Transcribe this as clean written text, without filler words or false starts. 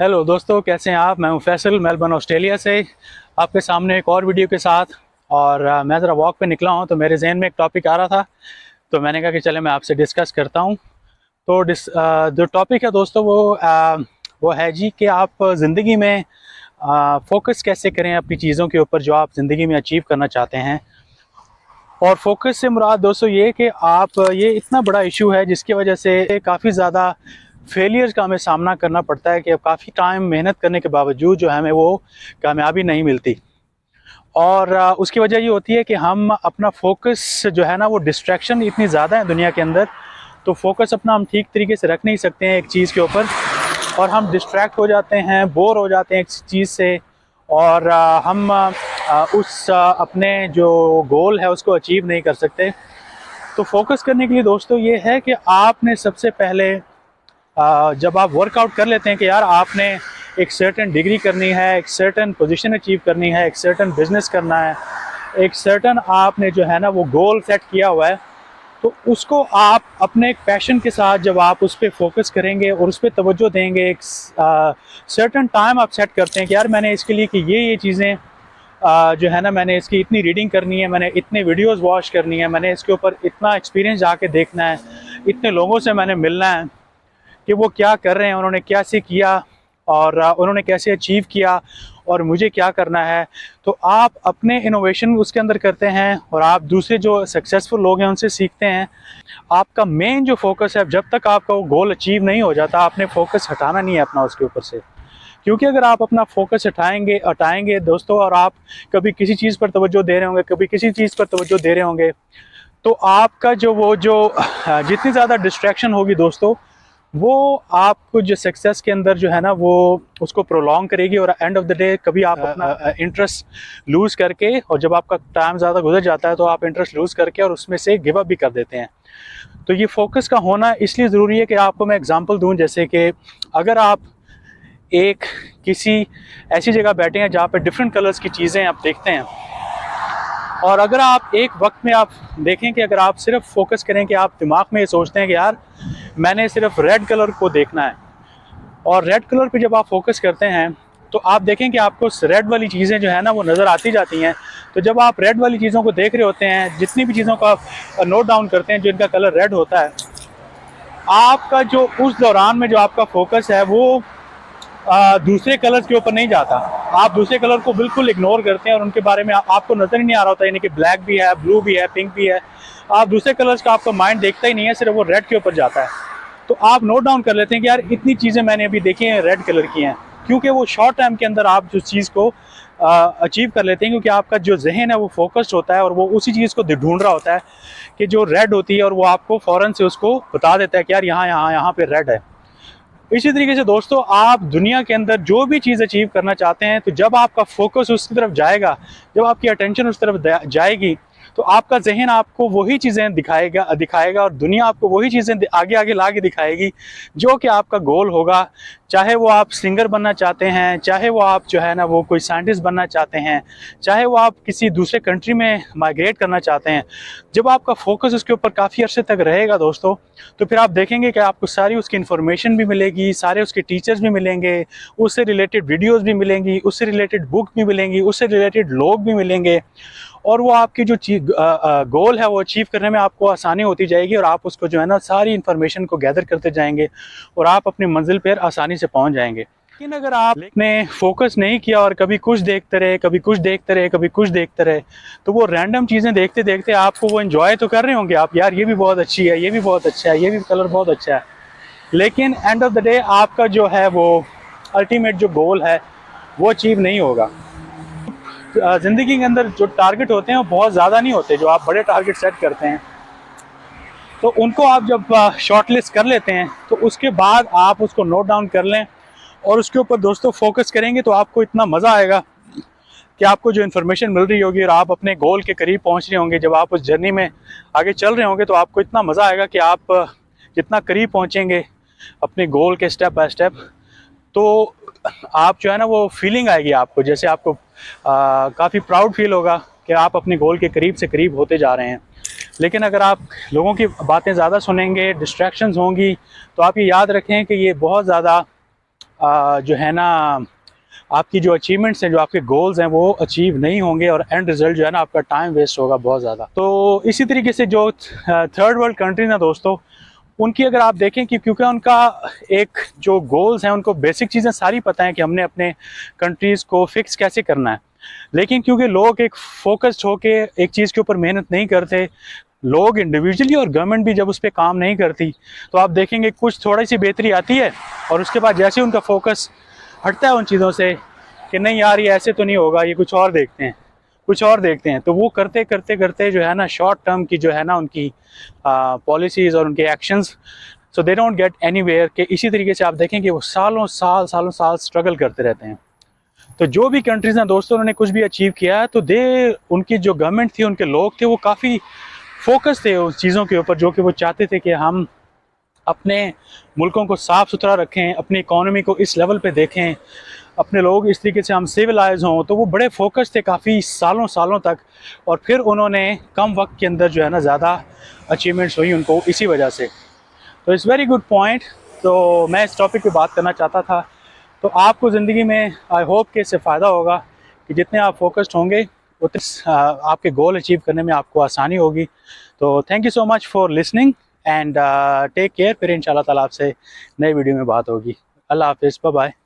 Hello दोस्तों, कैसे हैं आप। मैं हूं फैसल, मेलबर्न ऑस्ट्रेलिया से आपके सामने एक और वीडियो के साथ। और मैं ज़रा वॉक पे निकला हूं तो मेरे जहन में एक टॉपिक आ रहा था, तो मैंने कहा कि चले मैं आपसे डिस्कस करता हूं। तो जो टॉपिक है दोस्तों वो है जी कि आप ज़िंदगी में फोकस कैसे करें अपनी चीज़ों के ऊपर जो आप ज़िंदगी में अचीव करना चाहते हैं। और फोकस से मुराद दोस्तों ये कि आप ये इतना बड़ा इशू है जिसकी वजह से काफ़ी ज़्यादा फेलियर्स का हमें सामना करना पड़ता है कि काफ़ी टाइम मेहनत करने के बावजूद जो है हमें वो कामयाबी नहीं मिलती। और उसकी वजह ये होती है कि हम अपना फोकस जो है ना, वो डिस्ट्रैक्शन इतनी ज़्यादा है दुनिया के अंदर, तो फोकस अपना हम ठीक तरीके से रख नहीं सकते हैं एक चीज़ के ऊपर, और हम डिस्ट्रैक्ट हो जाते हैं, बोर हो जाते हैं एक चीज़ से। और हम अपने जो गोल है उसको अचीव नहीं कर सकते। तो फोकस करने के लिए दोस्तों ये है कि आपने सबसे पहले जब आप वर्कआउट कर लेते हैं कि यार आपने एक सर्टेन डिग्री करनी है, एक सर्टेन पोजीशन अचीव करनी है, एक सर्टेन बिजनेस करना है, एक सर्टेन आपने जो है ना वो गोल सेट किया हुआ है, तो उसको आप अपने एक पैशन के साथ जब आप उस पर फोकस करेंगे और उस पर तवज्जो देंगे, एक सर्टेन टाइम आप सेट करते हैं कि यार मैंने इसके लिए कि ये चीज़ें जो है ना, मैंने इसकी इतनी रीडिंग करनी है, मैंने इतने वीडियोस वॉच करनी है, मैंने इसके ऊपर इतना एक्सपीरियंस जाके देखना है, इतने लोगों से मैंने मिलना है कि वो क्या कर रहे हैं, उन्होंने कैसे किया और उन्होंने कैसे अचीव किया और मुझे क्या करना है। तो आप अपने इनोवेशन उसके अंदर करते हैं और आप दूसरे जो सक्सेसफुल लोग हैं उनसे सीखते हैं। आपका मेन जो फोकस है, जब तक आपका वो गोल अचीव नहीं हो जाता, आपने फोकस हटाना नहीं है अपना उसके ऊपर से। क्योंकि अगर आप अपना फोकस हटाएंगे दोस्तों, और आप कभी किसी चीज़ पर तवज्जो दे रहे होंगे, कभी किसी चीज़ पर तवज्जो दे रहे होंगे, तो आपका जो जितनी ज़्यादा डिस्ट्रैक्शन होगी दोस्तों, वो आपको जो सक्सेस के अंदर जो है ना वो उसको प्रोलॉन्ग करेगी। और एंड ऑफ द डे कभी आप अपना इंटरेस्ट लूज़ करके, और जब आपका टाइम ज़्यादा गुजर जाता है तो आप इंटरेस्ट लूज़ करके और उसमें से गिव अप भी कर देते हैं। तो ये फोकस का होना इसलिए ज़रूरी है कि आपको मैं एग्जांपल दूं, जैसे कि अगर आप एक किसी ऐसी जगह बैठे हैं जहाँ पे डिफरेंट कलर्स की चीज़ें आप देखते हैं, और अगर आप एक वक्त में आप देखें कि अगर आप सिर्फ फोकस करें कि आप दिमाग में ये सोचते हैं कि यार मैंने सिर्फ रेड कलर को देखना है, और रेड कलर पे जब आप फोकस करते हैं तो आप देखें कि आपको रेड वाली चीज़ें जो है ना वो नज़र आती जाती हैं। तो जब आप रेड वाली चीज़ों को देख रहे होते हैं, जितनी भी चीज़ों को आप नोट डाउन करते हैं जिनका कलर रेड होता है, आपका जो उस दौरान में जो आपका फोकस है वो दूसरे कलर्स के ऊपर नहीं जाता। आप दूसरे कलर को बिल्कुल इग्नोर करते हैं और उनके बारे में आपको नज़र ही नहीं आ रहा होता, यानी कि ब्लैक भी है, ब्लू भी है, पिंक भी है, आप दूसरे कलर्स का आपका माइंड देखता ही नहीं है, सिर्फ वो रेड के ऊपर जाता है। तो आप नोट डाउन कर लेते हैं कि यार इतनी चीज़ें मैंने अभी देखी हैं रेड कलर की हैं, क्योंकि वो शॉर्ट टाइम के अंदर आप जो चीज़ को अचीव कर लेते हैं, क्योंकि आपका जो जहन है वो फोकस्ड होता है और वो उसी चीज़ को ढूंढ रहा होता है कि जो रेड होती है, और वो आपको फ़ौरन से उसको बता देता है कि यार यहाँ यहाँ यहाँ पे रेड है। इसी तरीके से दोस्तों, आप दुनिया के अंदर जो भी चीज़ अचीव करना चाहते हैं, तो जब आपका फोकस उसकी तरफ जाएगा, जब आपकी अटेंशन उस तरफ जाएगी, तो आपका जहन आपको वही चीज़ें दिखाएगा और दुनिया आपको वही चीज़ें आगे आगे ला के दिखाएगी जो कि आपका गोल होगा। चाहे वो आप सिंगर बनना चाहते हैं, चाहे वो आप जो है ना वो कोई साइंटिस्ट बनना चाहते हैं, चाहे वो आप किसी दूसरे कंट्री में माइग्रेट करना चाहते हैं, जब आपका फोकस उसके ऊपर काफ़ी अरसे तक रहेगा दोस्तों, तो फिर आप देखेंगे कि आपको सारी उसकी इन्फॉर्मेशन भी मिलेगी, सारे उसके टीचर्स भी मिलेंगे, उससे रिलेटेड वीडियोस भी मिलेंगी, उससे रिलेटेड बुक भी मिलेंगी, उससे रिलेटेड लोग भी मिलेंगे, और वो आपकी जो गोल है वो अचीव करने में आपको आसानी होती जाएगी, और आप उसको जो है ना सारी इन्फॉर्मेशन को गैदर करते जाएंगे और आप अपनी मंजिल पर आसानी से पहुंच जाएंगे। लेकिन अगर आपने फोकस नहीं किया और कभी कुछ देखते रहे, कभी कुछ देखते रहे, कभी कुछ देखते रहे, तो वो रैंडम चीज़ें देखते देखते आपको वो एंजॉय तो कर रहे होंगे आप, यार ये भी बहुत अच्छी है, ये भी बहुत अच्छा है, ये भी कलर बहुत अच्छा है, लेकिन एंड ऑफ द डे आपका जो है वो अल्टीमेट जो गोल है वो अचीव नहीं होगा। ज़िंदगी के अंदर जो टारगेट होते हैं वो बहुत ज़्यादा नहीं होते, जो आप बड़े टारगेट सेट करते हैं, तो उनको आप जब शॉर्ट लिस्ट कर लेते हैं तो उसके बाद आप उसको नोट डाउन कर लें और उसके ऊपर दोस्तों फोकस करेंगे, तो आपको इतना मज़ा आएगा कि आपको जो इन्फॉर्मेशन मिल रही होगी और आप अपने गोल के करीब पहुंच रहे होंगे, जब आप उस जर्नी में आगे चल रहे होंगे, तो आपको इतना मज़ा आएगा कि आप जितना करीब पहुंचेंगे अपने गोल के स्टेप बाय स्टेप, तो आप जो है ना वो फीलिंग आएगी आपको, जैसे आपको काफ़ी प्राउड फील होगा कि आप अपने गोल के करीब से करीब होते जा रहे हैं। लेकिन अगर आप लोगों की बातें ज़्यादा सुनेंगे, डिस्ट्रैक्शंस होंगी, तो आप ये याद रखें कि ये बहुत ज़्यादा जो है ना आपकी जो अचीवमेंट्स हैं, जो आपके गोल्स हैं, वो अचीव नहीं होंगे और एंड रिजल्ट जो है ना आपका टाइम वेस्ट होगा बहुत ज़्यादा। तो इसी तरीके से जो थर्ड वर्ल्ड कंट्री ना दोस्तों, उनकी अगर आप देखें कि क्योंकि उनका एक जो गोल्स हैं, उनको बेसिक चीज़ें सारी पता है कि हमने अपने कंट्रीज़ को फिक्स कैसे करना है, लेकिन क्योंकि लोग एक फोकस्ड होके एक चीज़ के ऊपर मेहनत नहीं करते, लोग इंडिविजुअली और गवर्नमेंट भी जब उस पर काम नहीं करती, तो आप देखेंगे कुछ थोड़ी सी बेहतरी आती है और उसके बाद जैसे उनका फोकस हटता है उन चीज़ों से कि नहीं यार ये ऐसे तो नहीं होगा, ये कुछ और देखते हैं, कुछ और देखते हैं, तो वो करते करते करते जो है ना शॉर्ट टर्म की जो है ना उनकी पॉलिसीज़ और उनके actions, so they don't get anywhere. के इसी तरीके से आप देखें कि वो सालों साल स्ट्रगल करते रहते हैं। तो जो भी कंट्रीज़ हैं दोस्तों, उन्होंने कुछ भी अचीव किया है तो उनकी जो गवर्नमेंट थी, उनके लोग थे, वो काफ़ी फोकस थे उस चीज़ों के ऊपर जो कि वो चाहते थे कि हम अपने मुल्कों को साफ़ सुथरा रखें, अपनी इकोनॉमी को इस लेवल पे देखें, अपने लोग इस तरीके से हम सिविलाइज हों। तो वो बड़े फोकस थे काफ़ी सालों सालों तक, और फिर उन्होंने कम वक्त के अंदर जो है ना ज़्यादा अचीवमेंट्स हुई उनको इसी वजह से। तो इट्स वेरी गुड पॉइंट। तो मैं इस टॉपिक पे बात करना चाहता था। तो आपको ज़िंदगी में आई होप कि इससे फ़ायदा होगा कि जितने आप फोकस्ड होंगे उतने आपके गोल अचीव करने में आपको आसानी होगी। तो thank you so much for listening and take care. फिर इंशाल्लाह ताला आपसे नई वीडियो में बात होगी। अल्लाह हाफिज़, बाय बाय।